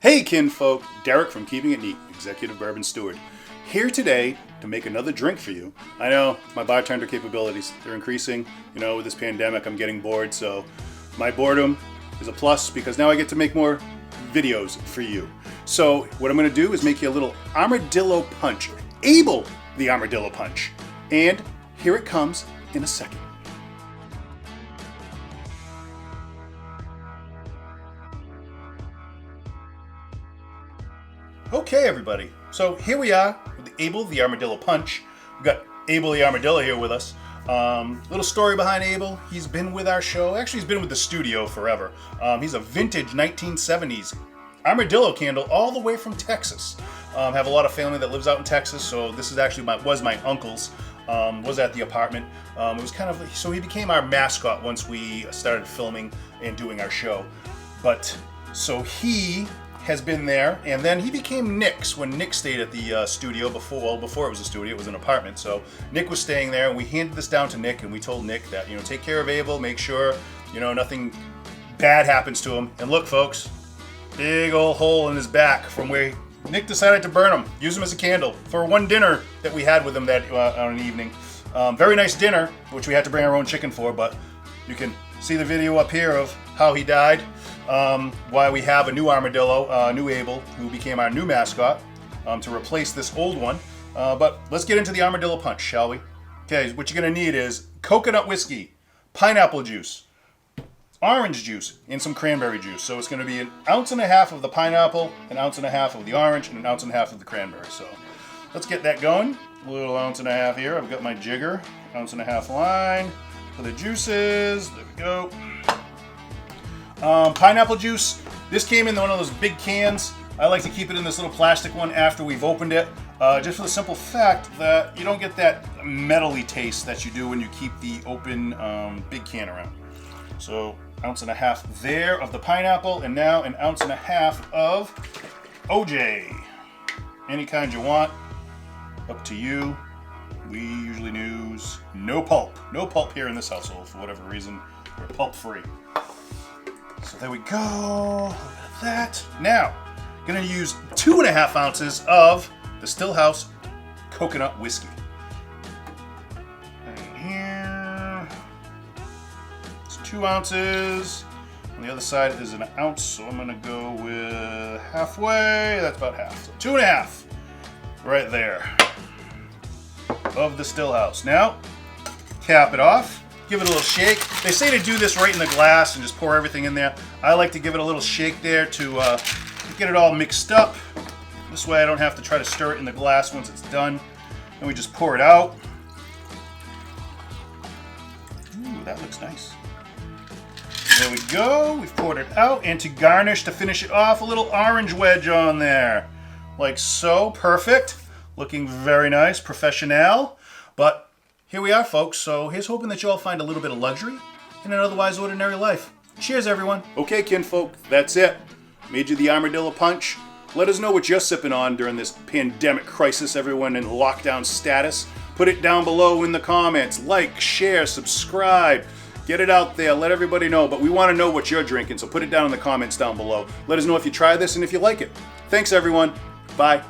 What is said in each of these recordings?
Hey kinfolk, Derek from Keeping It Neat, Executive Bourbon Steward, here today to make another drink for you. I know my bartender capabilities, they're increasing. You know, with this pandemic, I'm getting bored, so my boredom is a plus because now I get to make more videos for you. So what I'm going to do is make you a little Armadillo Punch, Abel the Armadillo Punch. And here it comes in a second. Okay, everybody. So here we are with the Abel the Armadillo Punch. We've got Abel the Armadillo here with us. Little story behind Abel. He's been with our show. Actually, he's been with the studio forever. He's a vintage 1970s Armadillo candle all the way from Texas. Have a lot of family that lives out in Texas, so this is actually was my uncle's. Was at the apartment. It was kind of, so he became our mascot once we started filming and doing our show. But so he has been there, and then he became Nick's when Nick stayed at the studio before. Well, before it was a studio, it was an apartment. So Nick was staying there, and we handed this down to Nick, and we told Nick that, you know, take care of Abel, make sure, you know, nothing bad happens to him. And look, folks, big old hole in his back from where Nick decided to burn him, use him as a candle for one dinner that we had with him that on an evening. Very nice dinner, which we had to bring our own chicken for, but you can see the video up here of how he died. Why we have a new Armadillo, new Abel, who became our new mascot, to replace this old one. But let's get into the Armadillo Punch, shall we? Okay, what you're going to need is coconut whiskey, pineapple juice, orange juice, and some cranberry juice. So it's going to be 1.5 ounces of the pineapple, 1.5 ounces of the orange, and 1.5 ounces of the cranberry. So let's get that going. A little 1.5 ounces here. I've got my jigger, 1.5 ounce line for the juices. There we go. Pineapple juice. This came in one of those big cans. I like to keep it in this little plastic one after we've opened it, just for the simple fact that you don't get that metally taste that you do when you keep the open big can around. So 1.5 ounces there of the pineapple, and now 1.5 ounces of OJ. Any kind you want, up to you. We usually use no pulp. No pulp here in this household for whatever reason. We're pulp free. So there we go. Look at that. Now, gonna use 2.5 ounces of the Stillhouse Coconut Whiskey. Right here. It's 2 ounces. On the other side is 1 ounce, so I'm gonna go with halfway. That's about half. So 2.5 right there of the Stillhouse. Now, cap it off. Give it a little shake. They say to do this right in the glass and just pour everything in there. I like to give it a little shake there to get it all mixed up. This way I don't have to try to stir it in the glass once it's done. And we just pour it out. Ooh, that looks nice. There we go. We've poured it out. And to garnish, to finish it off, a little orange wedge on there. Like so. Perfect. Looking very nice. Professional. But here we are, folks. So here's hoping that you all find a little bit of luxury in an otherwise ordinary life. Cheers, everyone. Okay, kinfolk, that's it. Made you the Armadillo Punch. Let us know what you're sipping on during this pandemic crisis, everyone in lockdown status. Put it down below in the comments. Like, share, subscribe. Get it out there. Let everybody know. But we want to know what you're drinking, so put it down in the comments down below. Let us know if you try this and if you like it. Thanks, everyone. Bye.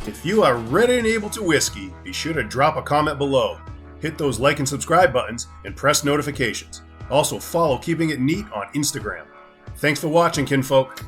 If you are ready and able to whiskey, be sure to drop a comment below. Hit those like and subscribe buttons and press notifications. Also follow Keeping It Neat on Instagram. Thanks for watching, kinfolk.